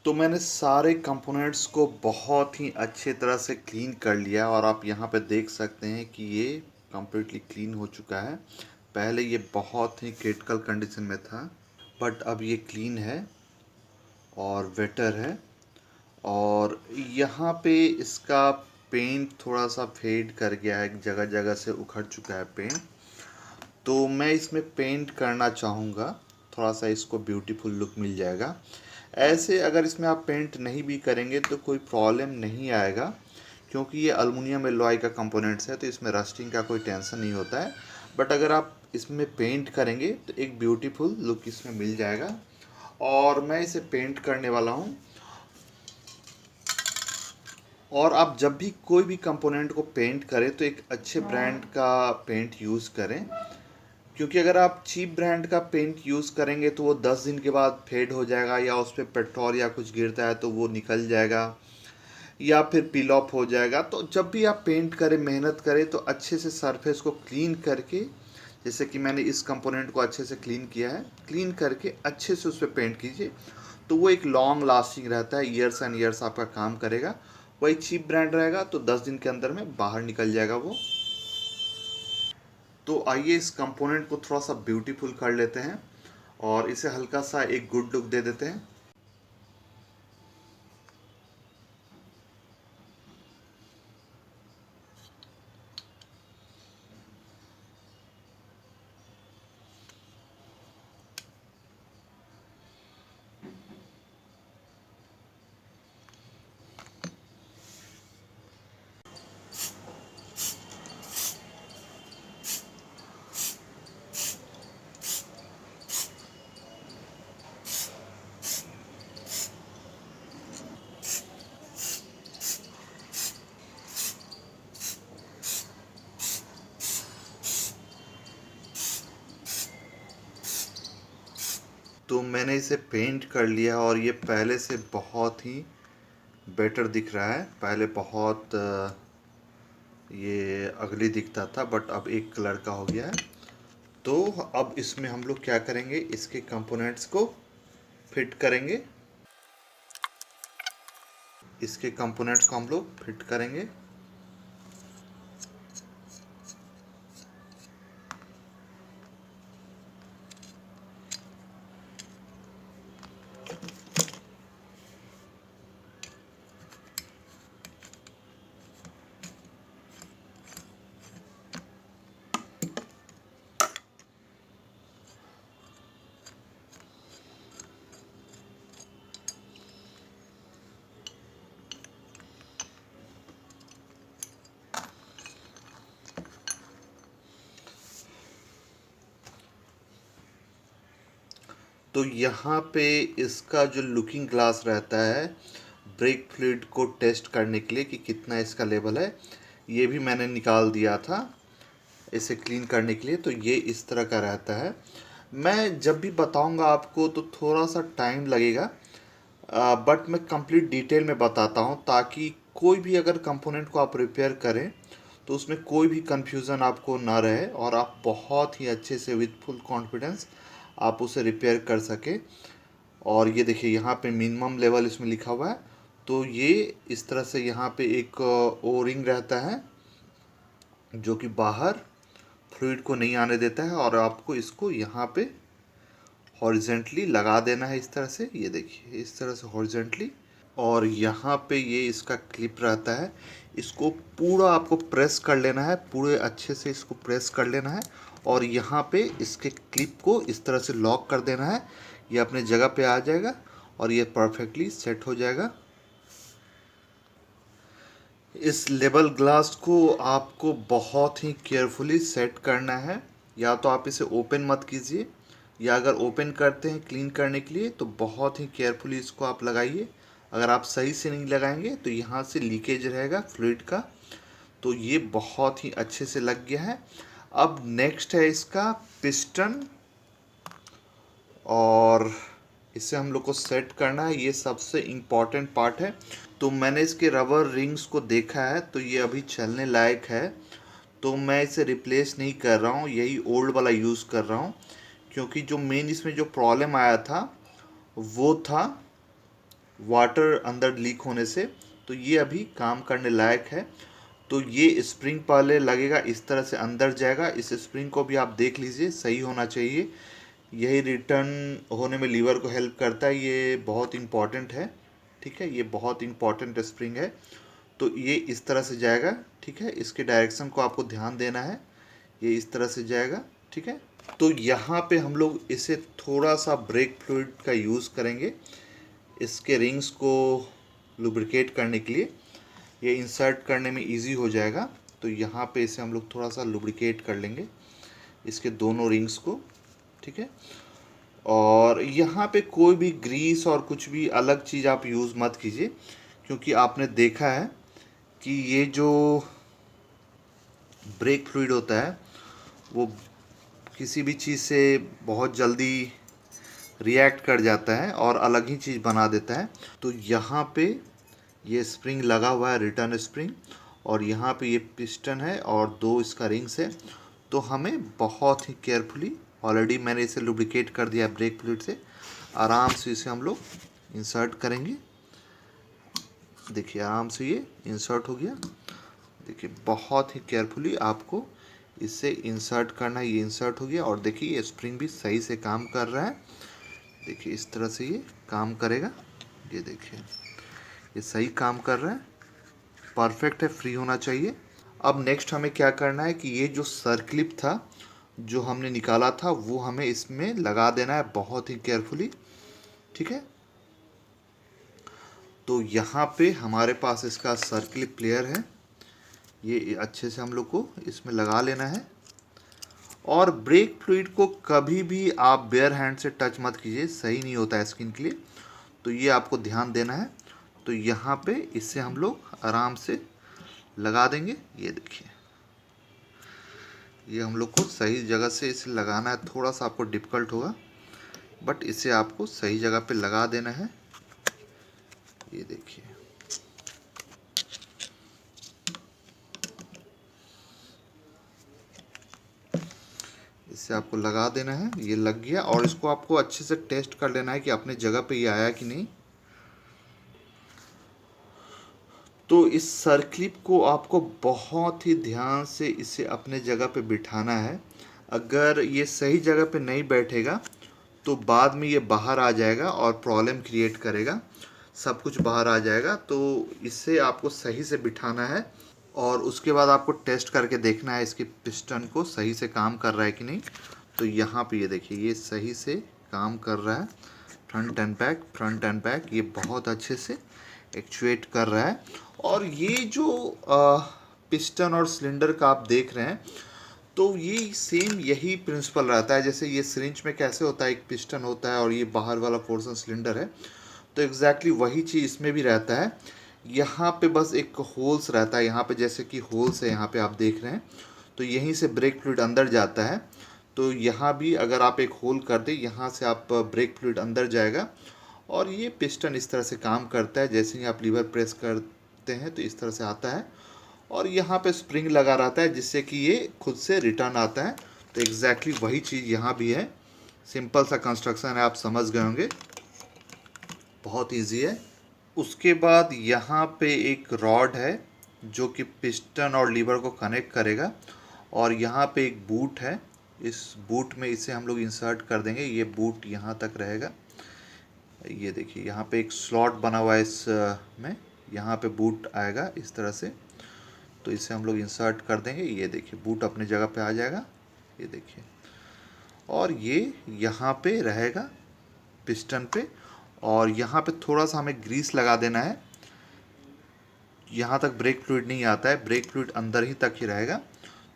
तो मैंने सारे कंपोनेंट्स को बहुत ही अच्छे तरह से क्लीन कर लिया और आप यहाँ पे देख सकते हैं कि ये कम्प्लीटली क्लीन हो चुका है। पहले ये बहुत ही क्रिटिकल कंडीशन में था, बट अब ये क्लीन है और बेटर है। और यहाँ पे इसका पेंट थोड़ा सा फेड कर गया है, जगह जगह से उखड़ चुका है पेंट। तो मैं इसमें पेंट करना चाहूँगा, थोड़ा सा इसको ब्यूटीफुल लुक मिल जाएगा। ऐसे अगर इसमें आप पेंट नहीं भी करेंगे तो कोई प्रॉब्लम नहीं आएगा, क्योंकि ये अल्मुनियम एलॉय का कंपोनेंट्स है, तो इसमें रस्टिंग का कोई टेंशन नहीं होता है। बट अगर आप इसमें पेंट करेंगे तो एक ब्यूटीफुल लुक इसमें मिल जाएगा। और मैं इसे पेंट करने वाला हूँ। और आप जब भी कोई भी कंपोनेंट को पेंट करें तो एक अच्छे ब्रांड का पेंट यूज़ करें, क्योंकि अगर आप चीप ब्रांड का पेंट यूज़ करेंगे तो वो 10 दिन के बाद फेड हो जाएगा, या उस पर पेट्रोल या कुछ गिरता है तो वो निकल जाएगा, या फिर पील ऑफ हो जाएगा। तो जब भी आप पेंट करें, मेहनत करें, तो अच्छे से सरफेस को क्लीन करके, जैसे कि मैंने इस कंपोनेंट को अच्छे से क्लीन किया है, क्लीन करके अच्छे से उस पर पेंट कीजिए। तो वो एक लॉन्ग लास्टिंग रहता है, ईयर्स एंड ईयर्स आपका काम करेगा। वही चीप ब्रांड रहेगा तो 10 दिन के अंदर में बाहर निकल जाएगा वो। तो आइए इस कंपोनेंट को थोड़ा सा ब्यूटीफुल कर लेते हैं और इसे हल्का सा एक गुड लुक दे देते हैं। तो मैंने इसे पेंट कर लिया और ये पहले से बहुत ही बेटर दिख रहा है। पहले बहुत ये अगली दिखता था, बट अब एक कलर का हो गया है। तो अब इसमें हम लोग क्या करेंगे, इसके कंपोनेंट्स को फिट करेंगे। इसके कंपोनेंट्स को हम लोग फिट करेंगे। तो यहाँ पे इसका जो लुकिंग ग्लास रहता है ब्रेक फ्लूइड को टेस्ट करने के लिए कि कितना इसका लेवल है, ये भी मैंने निकाल दिया था इसे क्लीन करने के लिए। तो ये इस तरह का रहता है। मैं जब भी बताऊंगा आपको तो थोड़ा सा टाइम लगेगा, बट मैं कंप्लीट डिटेल में बताता हूँ, ताकि कोई भी अगर कंपोनेंट को आप रिपेयर करें तो उसमें कोई भी कंफ्यूज़न आपको ना रहे और आप बहुत ही अच्छे से विद फुल कॉन्फिडेंस आप उसे रिपेयर कर सके। और ये देखिए यहाँ पे मिनिमम लेवल इसमें लिखा हुआ है। तो ये इस तरह से यहाँ पे एक ओ रिंग रहता है जो कि बाहर फ्लूइड को नहीं आने देता है, और आपको इसको यहाँ पे हॉरिजेंटली लगा देना है इस तरह से। ये देखिए इस तरह से हॉरिजेंटली। और यहाँ पे ये इसका क्लिप रहता है, इसको पूरा आपको प्रेस कर लेना है, पूरे अच्छे से इसको प्रेस कर लेना है। और यहाँ पे इसके क्लिप को इस तरह से लॉक कर देना है, ये अपने जगह पे आ जाएगा और ये परफेक्टली सेट हो जाएगा। इस लेवल ग्लास को आपको बहुत ही केयरफुली सेट करना है। या तो आप इसे ओपन मत कीजिए, या अगर ओपन करते हैं क्लीन करने के लिए तो बहुत ही केयरफुली इसको आप लगाइए। अगर आप सही से नहीं लगाएंगे तो यहाँ से लीकेज रहेगा फ्लूइड का। तो ये बहुत ही अच्छे से लग गया है। अब नेक्स्ट है इसका पिस्टन, और इसे हम लोग को सेट करना है, ये सबसे इम्पॉर्टेंट पार्ट है। तो मैंने इसके रबर रिंग्स को देखा है तो ये अभी चलने लायक है। तो मैं इसे रिप्लेस नहीं कर रहा हूँ, यही ओल्ड वाला यूज़ कर रहा हूँ, क्योंकि जो मेन इसमें जो प्रॉब्लम आया था वो था वाटर अंदर लीक होने से। तो ये अभी काम करने लायक है। तो ये स्प्रिंग पहले लगेगा, इस तरह से अंदर जाएगा। इस स्प्रिंग को भी आप देख लीजिए, सही होना चाहिए। यही रिटर्न होने में लीवर को हेल्प करता है। ये बहुत इम्पॉर्टेंट है, ठीक है, ये बहुत इम्पॉर्टेंट स्प्रिंग है। तो ये इस तरह से जाएगा, ठीक है। इसके डायरेक्शन को आपको ध्यान देना है, ये इस तरह से जाएगा, ठीक है। तो यहाँ पे हम लोग इसे थोड़ा सा ब्रेक फ्लूइड का यूज़ करेंगे इसके रिंग्स को लुब्रिकेट करने के लिए। ये इंसर्ट करने में इजी हो जाएगा। तो यहाँ पे इसे हम लोग थोड़ा सा लुब्रिकेट कर लेंगे इसके दोनों रिंग्स को, ठीक है। और यहाँ पे कोई भी ग्रीस और कुछ भी अलग चीज़ आप यूज़ मत कीजिए, क्योंकि आपने देखा है कि ये जो ब्रेक फ्लूइड होता है वो किसी भी चीज़ से बहुत जल्दी रिएक्ट कर जाता है और अलग ही चीज़ बना देता है। तो यहाँ पे ये स्प्रिंग लगा हुआ है, रिटर्न स्प्रिंग, और यहाँ पे ये पिस्टन है और दो इसका रिंग्स है। तो हमें बहुत ही केयरफुली, ऑलरेडी मैंने इसे लुब्रिकेट कर दिया ब्रेक फ्लूइड से, आराम से इसे हम लोग इंसर्ट करेंगे। देखिए आराम से ये इंसर्ट हो गया। देखिए बहुत ही केयरफुली आपको इसे इंसर्ट करना है। ये इंसर्ट हो गया और देखिए ये स्प्रिंग भी सही से काम कर रहा है। देखिए इस तरह से ये काम करेगा। ये देखिए ये सही काम कर रहा है, परफेक्ट है, फ्री होना चाहिए। अब नेक्स्ट हमें क्या करना है कि ये जो सर्क्लिप था जो हमने निकाला था वो हमें इसमें लगा देना है बहुत ही केयरफुली, ठीक है। तो यहाँ पे हमारे पास इसका सर्क्लिप प्लेयर है, ये अच्छे से हम लोग को इसमें लगा लेना है। और ब्रेक फ्लूइड को कभी भी आप बेयर हैंड से टच मत कीजिए, सही नहीं होता है स्किन के लिए। तो ये आपको ध्यान देना है। तो यहाँ पे इससे हम लोग आराम से लगा देंगे। ये देखिए ये हम लोग को सही जगह से इसे लगाना है। थोड़ा सा आपको डिफ़िकल्ट होगा, बट इसे आपको सही जगह पे लगा देना है। ये देखिए इसे आपको लगा देना है। ये लग गया और इसको आपको अच्छे से टेस्ट कर लेना है कि अपने जगह पे ये आया कि नहीं। तो इस सर्क्लिप को आपको बहुत ही ध्यान से इसे अपने जगह पे बिठाना है। अगर ये सही जगह पे नहीं बैठेगा तो बाद में ये बाहर आ जाएगा और प्रॉब्लम क्रिएट करेगा, सब कुछ बाहर आ जाएगा। तो इसे आपको सही से बिठाना है और उसके बाद आपको टेस्ट करके देखना है इसके पिस्टन को सही से काम कर रहा है कि नहीं। तो यहाँ पे ये देखिए ये सही से काम कर रहा है, front end back, front end back, ये बहुत अच्छे से एक्चुएट कर रहा है। और ये जो पिस्टन और सिलेंडर का आप देख रहे हैं, तो ये सेम यही प्रिंसिपल रहता है। जैसे ये सिरिंज में कैसे होता है, एक पिस्टन होता है और ये बाहर वाला पोर्शन सिलेंडर है, तो एग्जैक्टली वही चीज़ इसमें भी रहता है। यहाँ पे बस एक होल्स रहता है, यहाँ पे जैसे कि होल्स है, यहाँ पे आप देख रहे हैं, तो यहीं से ब्रेक फ्लूइड अंदर जाता है। तो यहाँ भी अगर आप एक होल कर दें, यहाँ से आप ब्रेक फ्लूइड अंदर जाएगा और ये पिस्टन इस तरह से काम करता है। जैसे ही आप लीवर प्रेस करते हैं तो इस तरह से आता है और यहाँ पे स्प्रिंग लगा रहता है जिससे कि ये खुद से रिटर्न आता है। तो एग्जैक्टली वही चीज़ यहाँ भी है। सिंपल सा कंस्ट्रक्शन है, आप समझ गए होंगे, बहुत इजी है। उसके बाद यहाँ पे एक रॉड है जो कि पिस्टन और लीवर को कनेक्ट करेगा और यहाँ पे एक बूट है। इस बूट में इसे हम लोग इंसर्ट कर देंगे। ये बूट यहाँ तक रहेगा। ये देखिए यहाँ पे एक स्लॉट बना हुआ है इस में, यहाँ पे बूट आएगा इस तरह से। तो इसे हम लोग इंसर्ट कर देंगे। ये देखिए बूट अपने जगह पे आ जाएगा, ये देखिए, और ये यहाँ पे रहेगा पिस्टन पे। और यहाँ पे थोड़ा सा हमें ग्रीस लगा देना है। यहाँ तक ब्रेक फ्लूइड नहीं आता है, ब्रेक फ्लूइड अंदर ही तक ही रहेगा।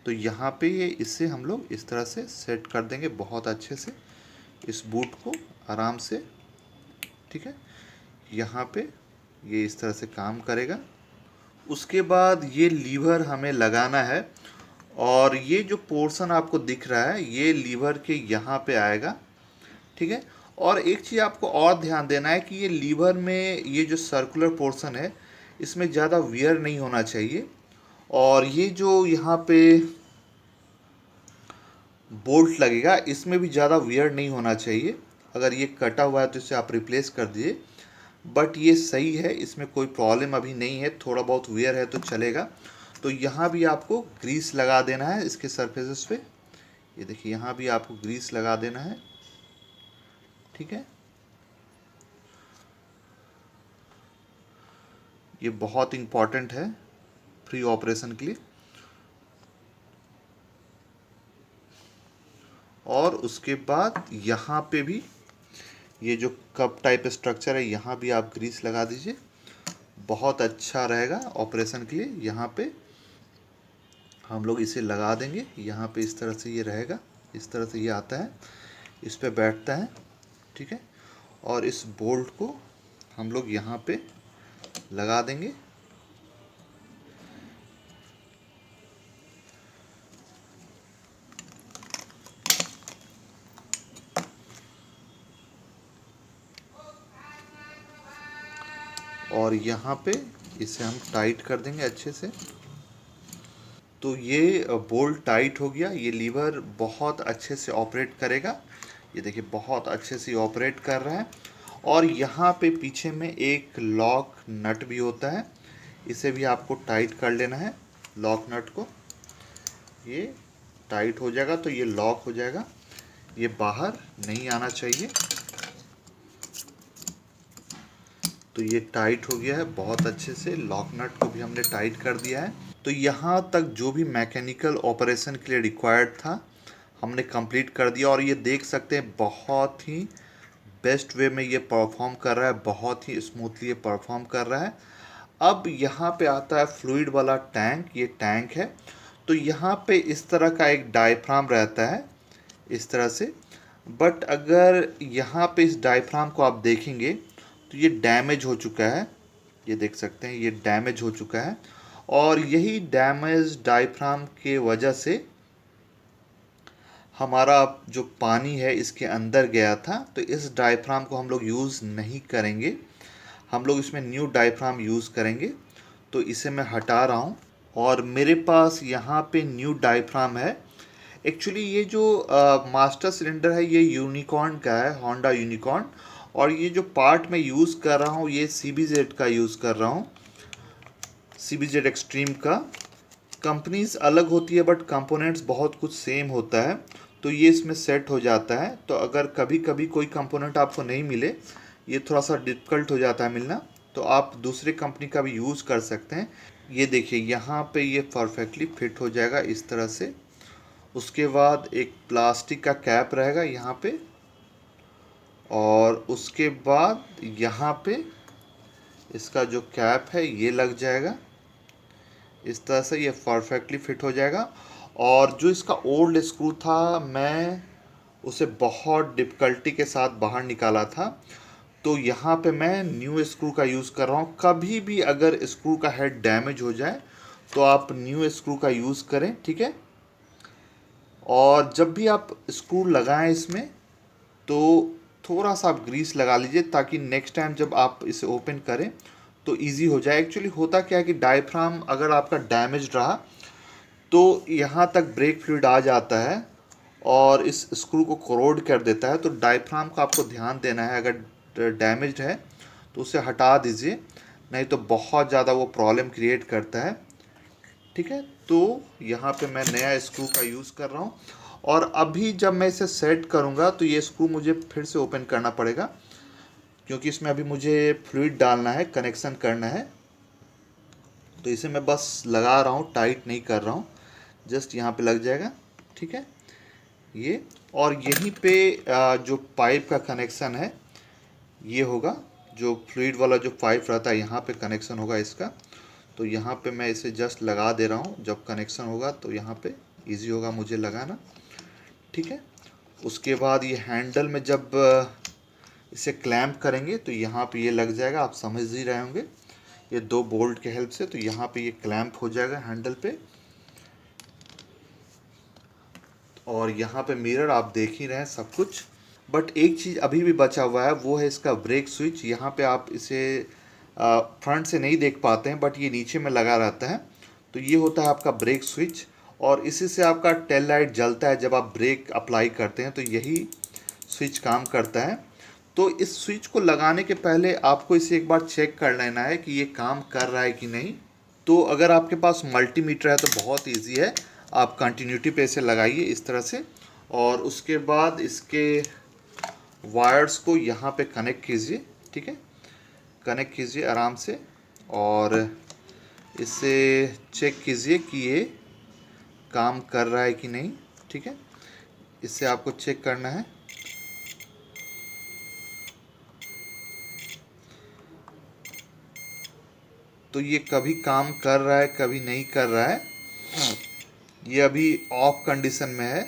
तो यहाँ पे ये इससे हम लोग इस तरह से सेट कर देंगे बहुत अच्छे से इस बूट को, आराम से, ठीक है। यहाँ पे ये इस तरह से काम करेगा। उसके बाद ये लीवर हमें लगाना है और ये जो पोर्शन आपको दिख रहा है ये लीवर के यहाँ पे आएगा, ठीक है। और एक चीज़ आपको और ध्यान देना है कि ये लीवर में ये जो सर्कुलर पोर्शन है इसमें ज़्यादा वियर नहीं होना चाहिए। और ये जो यहाँ पे बोल्ट लगेगा इसमें भी ज़्यादा वियर नहीं होना चाहिए। अगर ये कटा हुआ है तो इसे आप रिप्लेस कर दीजिए। बट ये सही है, इसमें कोई प्रॉब्लम अभी नहीं है, थोड़ा बहुत वेयर है तो चलेगा। तो यहाँ भी आपको ग्रीस लगा देना है इसके सरफेसेस पे। ये देखिए यहाँ भी आपको ग्रीस लगा देना है, ठीक है। ये बहुत इम्पॉर्टेंट है प्री ऑपरेशन के लिए। और उसके बाद यहाँ पे भी ये जो कप टाइप स्ट्रक्चर है यहाँ भी आप ग्रीस लगा दीजिए, बहुत अच्छा रहेगा ऑपरेशन के लिए। यहाँ पे हम लोग इसे लगा देंगे, यहाँ पे इस तरह से ये रहेगा, इस तरह से ये आता है, इस पे बैठता है, ठीक है। और इस बोल्ट को हम लोग यहाँ पे लगा देंगे। और यहाँ पे इसे हम टाइट कर देंगे अच्छे से। तो ये बोल्ट टाइट हो गया, ये लीवर बहुत अच्छे से ऑपरेट करेगा। ये देखिए बहुत अच्छे से ऑपरेट कर रहा है। और यहाँ पे पीछे में एक लॉक नट भी होता है, इसे भी आपको टाइट कर लेना है। लॉक नट को ये टाइट हो जाएगा तो ये लॉक हो जाएगा, ये बाहर नहीं आना चाहिए। तो ये टाइट हो गया है बहुत अच्छे से, लॉक नट को भी हमने टाइट कर दिया है। तो यहाँ तक जो भी मैकेनिकल ऑपरेशन के लिए रिक्वायर्ड था हमने कंप्लीट कर दिया। और ये देख सकते हैं बहुत ही बेस्ट वे में ये परफॉर्म कर रहा है, बहुत ही स्मूथली ये परफॉर्म कर रहा है। अब यहाँ पे आता है फ्लूइड वाला टैंक, ये टैंक है। तो यहाँ पे इस तरह का एक डायफ्राम रहता है इस तरह से। बट अगर यहाँ पे इस डायफ्राम को आप देखेंगे तो ये डैमेज हो चुका है, ये देख सकते हैं ये डैमेज हो चुका है। और यही डैमेज डायफ्राम के वजह से हमारा जो पानी है इसके अंदर गया था। तो इस डायफ्राम को हम लोग यूज़ नहीं करेंगे, हम लोग इसमें न्यू डायफ्राम यूज़ करेंगे। तो इसे मैं हटा रहा हूँ और मेरे पास यहाँ पे न्यू डायफ्राम है। एक्चुअली ये जो मास्टर सिलेंडर है ये यूनिकॉर्न का है, होंडा यूनिकॉर्न। और ये जो पार्ट मैं यूज़ कर रहा हूँ ये CBZ का यूज़ कर रहा हूँ, CBZ एक्सट्रीम का। कंपनीज अलग होती है बट कंपोनेंट्स बहुत कुछ सेम होता है, तो ये इसमें सेट हो जाता है। तो अगर कभी कभी कोई कंपोनेंट आपको नहीं मिले, ये थोड़ा सा डिफ़िकल्ट हो जाता है मिलना, तो आप दूसरे कंपनी का भी यूज़ कर सकते हैं। ये देखिए यहाँ पे ये परफेक्टली फिट हो जाएगा इस तरह से। उसके बाद एक प्लास्टिक का कैप रहेगा यहाँ पे, और उसके बाद यहाँ पे इसका जो कैप है ये लग जाएगा इस तरह से, ये परफेक्टली फिट हो जाएगा। और जो इसका ओल्ड स्क्रू था मैं उसे बहुत डिफ़िकल्टी के साथ बाहर निकाला था, तो यहाँ पे मैं न्यू स्क्रू का यूज़ कर रहा हूँ। कभी भी अगर स्क्रू का हेड डैमेज हो जाए तो आप न्यू स्क्रू का यूज़ करें, ठीक है। और जब भी आप स्क्रू लगाएं इसमें तो थोड़ा सा आप ग्रीस लगा लीजिए, ताकि नेक्स्ट टाइम जब आप इसे ओपन करें तो इजी हो जाए। एक्चुअली होता क्या है कि डायफ्राम अगर आपका डैमेज रहा तो यहाँ तक ब्रेक फ्लूइड आ जाता है और इस स्क्रू को करोड कर देता है। तो डायफ्राम का आपको ध्यान देना है, अगर डैमेज है तो उसे हटा दीजिए, नहीं तो बहुत ज़्यादा वो प्रॉब्लम क्रिएट करता है, ठीक है। तो यहाँ पे मैं नया स्क्रू का यूज़ कर रहा हूँ। और अभी जब मैं इसे सेट करूँगा तो ये स्क्रू मुझे फिर से ओपन करना पड़ेगा, क्योंकि इसमें अभी मुझे फ्लूइड डालना है, कनेक्शन करना है। तो इसे मैं बस लगा रहा हूँ, टाइट नहीं कर रहा हूँ, जस्ट यहाँ पे लग जाएगा, ठीक है ये। और यहीं पे जो पाइप का कनेक्शन है ये होगा, जो फ्लूइड वाला जो पाइप रहता है यहाँ पे कनेक्शन होगा इसका। तो यहाँ पे मैं इसे जस्ट लगा दे रहा हूँ, जब कनेक्शन होगा तो यहाँ पे इजी होगा मुझे लगाना, ठीक है। उसके बाद ये हैंडल में जब इसे क्लैंप करेंगे तो यहाँ पे ये लग जाएगा, आप समझ ही रहे होंगे, ये दो बोल्ट के हेल्प से। तो यहाँ पे ये क्लैंप हो जाएगा हैंडल पे। और यहाँ पे मिरर आप देख ही रहे हैं सब कुछ। बट एक चीज़ अभी भी बचा हुआ है, वो है इसका ब्रेक स्विच। यहाँ पे आप इसे फ्रंट से नहीं देख पाते हैं, बट ये नीचे में लगा रहता है। तो ये होता है आपका ब्रेक स्विच, और इसी से आपका टेल लाइट जलता है जब आप ब्रेक अप्लाई करते हैं, तो यही स्विच काम करता है। तो इस स्विच को लगाने के पहले आपको इसे एक बार चेक कर लेना है कि ये काम कर रहा है कि नहीं। तो अगर आपके पास मल्टीमीटर है तो बहुत इजी है, आप कंटिन्यूटी पे इसे लगाइए इस तरह से, और उसके बाद इसके वायर्स को यहाँ पे कनेक्ट कीजिए। ठीक है, कनेक्ट कीजिए आराम से, और इसे चेक कीजिए कि ये काम कर रहा है कि नहीं। ठीक है, इससे आपको चेक करना है। तो ये कभी काम कर रहा है, कभी नहीं कर रहा है। ये अभी ऑफ कंडीशन में है।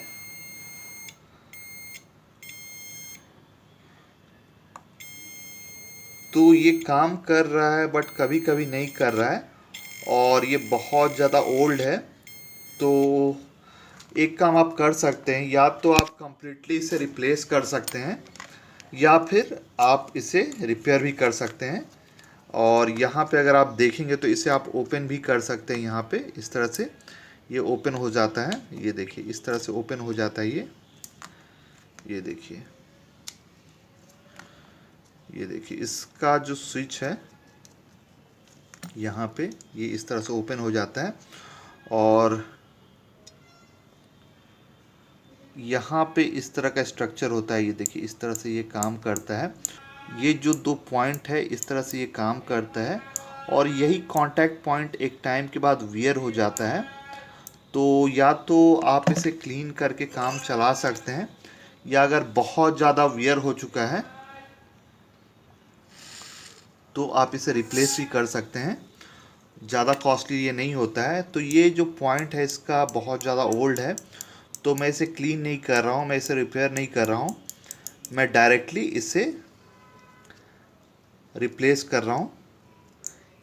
तो ये काम कर रहा है बट कभी कभी नहीं कर रहा है, और ये बहुत ज़्यादा ओल्ड है। तो एक काम आप कर सकते हैं, या तो आप कंप्लीटली इसे रिप्लेस कर सकते हैं, या फिर आप इसे रिपेयर भी कर सकते हैं। और यहाँ पे अगर आप देखेंगे तो इसे आप ओपन भी कर सकते हैं। यहाँ पे इस तरह से ये ओपन हो जाता है। ये देखिए इस तरह से ओपन हो जाता है ये देखिए, ये देखिए इसका जो स्विच है यहाँ पे, ये इस तरह से ओपन हो जाता है। और यहाँ पे इस तरह का स्ट्रक्चर होता है। ये देखिए इस तरह से ये काम करता है। ये जो दो पॉइंट है इस तरह से ये काम करता है, और यही कांटेक्ट पॉइंट एक टाइम के बाद वियर हो जाता है। तो या तो आप इसे क्लीन करके काम चला सकते हैं, या अगर बहुत ज़्यादा वियर हो चुका है तो आप इसे रिप्लेस भी कर सकते हैं। ज़्यादा कॉस्टली ये नहीं होता है। तो ये जो पॉइंट है इसका बहुत ज़्यादा ओल्ड है, तो मैं इसे क्लीन नहीं कर रहा हूँ, मैं इसे रिपेयर नहीं कर रहा हूँ, मैं डायरेक्टली इसे रिप्लेस कर रहा हूँ।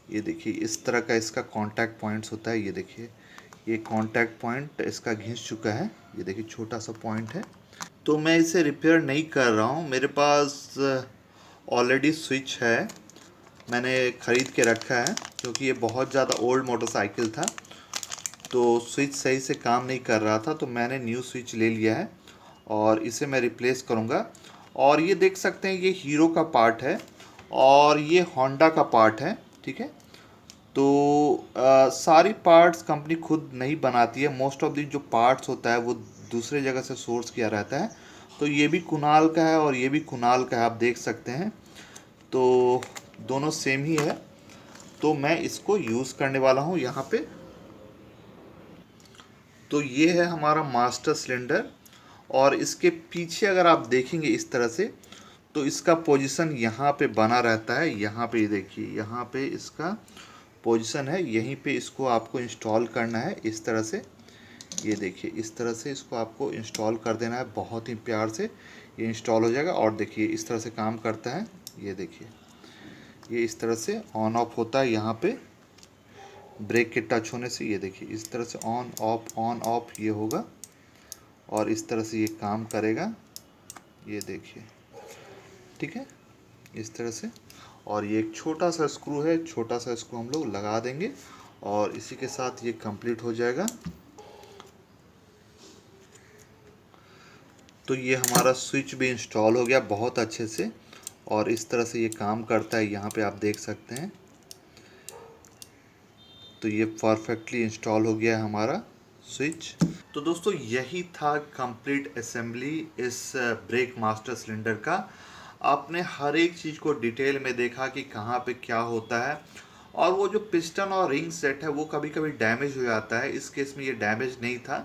ये देखिए इस तरह का इसका कांटेक्ट पॉइंट्स होता है। ये देखिए ये कांटेक्ट पॉइंट इसका घिस चुका है। ये देखिए छोटा सा पॉइंट है। तो मैं इसे रिपेयर नहीं कर रहा हूँ, मेरे पास ऑलरेडी स्विच है, मैंने ख़रीद के रखा है, क्योंकि ये बहुत ज़्यादा ओल्ड मोटरसाइकिल था तो स्विच सही से काम नहीं कर रहा था, तो मैंने न्यू स्विच ले लिया है और इसे मैं रिप्लेस करूँगा। और ये देख सकते हैं ये हीरो का पार्ट है और ये होंडा का पार्ट है। ठीक है, तो सारी पार्ट्स कंपनी खुद नहीं बनाती है, मोस्ट ऑफ दी जो पार्ट्स होता है वो दूसरे जगह से सोर्स किया रहता है। तो ये भी कुणाल का है और ये भी कुणाल का है, आप देख सकते हैं। तो दोनों सेम ही है। तो मैं इसको यूज़ करने वाला हूँ यहाँ पे। तो ये है हमारा मास्टर सिलेंडर, और इसके पीछे अगर आप देखेंगे इस तरह से, तो इसका पोजीशन यहाँ पे बना रहता है। यहाँ पे देखिए, यहाँ पे इसका पोजीशन है, यहीं पे इसको आपको इंस्टॉल करना है इस तरह से। ये देखिए इस तरह से इसको आपको इंस्टॉल कर देना है, बहुत ही प्यार से ये इंस्टॉल हो जाएगा। और देखिए इस तरह से काम करता है। ये देखिए ये इस तरह से ऑन ऑफ होता है, यहाँ पे ब्रेक के टच होने से। ये देखिए इस तरह से ऑन ऑफ ये होगा, और इस तरह से ये काम करेगा। ये देखिए, ठीक है, इस तरह से। और ये एक छोटा सा स्क्रू है, छोटा सा स्क्रू हम लोग लगा देंगे और इसी के साथ ये कंप्लीट हो जाएगा। तो ये हमारा स्विच भी इंस्टॉल हो गया बहुत अच्छे से, और इस तरह से ये काम करता है, यहाँ पे आप देख सकते हैं। तो ये परफेक्टली इंस्टॉल हो गया है हमारा स्विच। तो दोस्तों यही था कंप्लीट असेंबली इस ब्रेक मास्टर सिलेंडर का। आपने हर एक चीज़ को डिटेल में देखा कि कहाँ पे क्या होता है, और वो जो पिस्टन और रिंग सेट है वो कभी कभी डैमेज हो जाता है। इस केस में ये डैमेज नहीं था,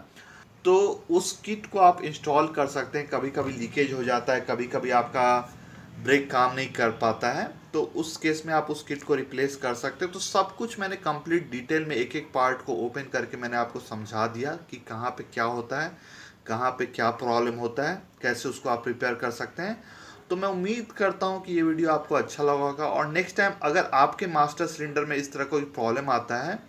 तो उस किट को आप इंस्टॉल कर सकते हैं। कभी कभी लीकेज हो जाता है, कभी कभी आपका ब्रेक काम नहीं कर पाता है, तो उस केस में आप उस किट को रिप्लेस कर सकते हैं। तो सब कुछ मैंने कंप्लीट डिटेल में एक एक पार्ट को ओपन करके मैंने आपको समझा दिया कि कहाँ पे क्या होता है, कहाँ पे क्या प्रॉब्लम होता है, कैसे उसको आप रिपेयर कर सकते हैं। तो मैं उम्मीद करता हूँ कि ये वीडियो आपको अच्छा लगा होगा, और नेक्स्ट टाइम अगर आपके मास्टर सिलेंडर में इस तरह कोई प्रॉब्लम आता है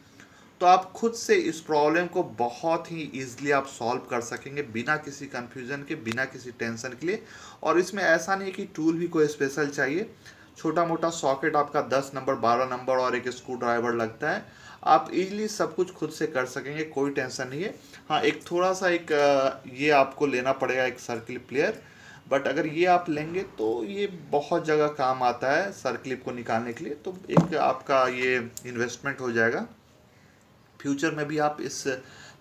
तो आप खुद से इस प्रॉब्लम को बहुत ही ईजिली आप सॉल्व कर सकेंगे, बिना किसी कन्फ्यूज़न के, बिना किसी टेंशन के लिए। और इसमें ऐसा नहीं है कि टूल भी कोई स्पेशल चाहिए, छोटा मोटा सॉकेट आपका 10 नंबर 12 नंबर और एक स्क्रू ड्राइवर लगता है, आप इजीली सब कुछ खुद से कर सकेंगे, कोई टेंशन नहीं है। हाँ, एक थोड़ा सा एक ये आपको लेना पड़ेगा, एक सर्किल प्लेयर, बट अगर ये आप लेंगे तो ये बहुत जगह काम आता है सर क्लिप को निकालने के लिए, तो एक आपका ये इन्वेस्टमेंट हो जाएगा। फ्यूचर में भी आप इस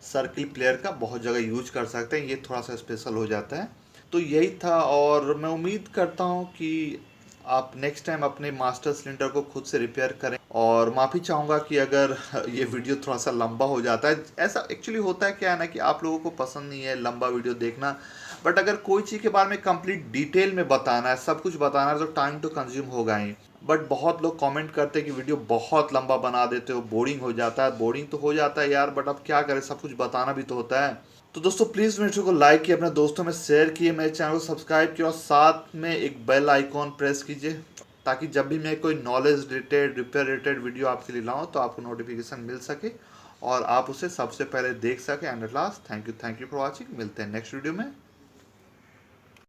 सर्किल प्लेयर का बहुत जगह यूज कर सकते हैं, ये थोड़ा सा स्पेशल हो जाता है। तो यही था, और मैं उम्मीद करता हूँ कि आप नेक्स्ट टाइम अपने मास्टर सिलेंडर को खुद से रिपेयर करें। और माफ़ी चाहूँगा कि अगर ये वीडियो थोड़ा सा लंबा हो जाता है, ऐसा एक्चुअली होता है क्या है ना कि आप लोगों को पसंद नहीं है लंबा वीडियो देखना, बट अगर कोई चीज़ के बारे में कंप्लीट डिटेल में बताना है, सब कुछ बताना है, तो टाइम तो कंज्यूम होगा ही। बट बहुत लोग कमेंट करते हैं कि वीडियो बहुत लंबा बना देते हो, बोरिंग हो जाता है। बोरिंग तो हो जाता है यार, बट अब क्या करें, सब कुछ बताना भी तो होता है। तो दोस्तों प्लीज़ मेरे को लाइक किए, अपने दोस्तों में शेयर किए, मेरे चैनल को सब्सक्राइब किया, और साथ में एक बेल आइकॉन प्रेस कीजिए, ताकि जब भी मैं कोई knowledge related repair related video आपके लिए लाऊं तो आपको नोटिफिकेशन मिल सके और आप उसे सबसे पहले देख सकें। And at last, thank you for watching. मिलते हैं नेक्स्ट वीडियो में।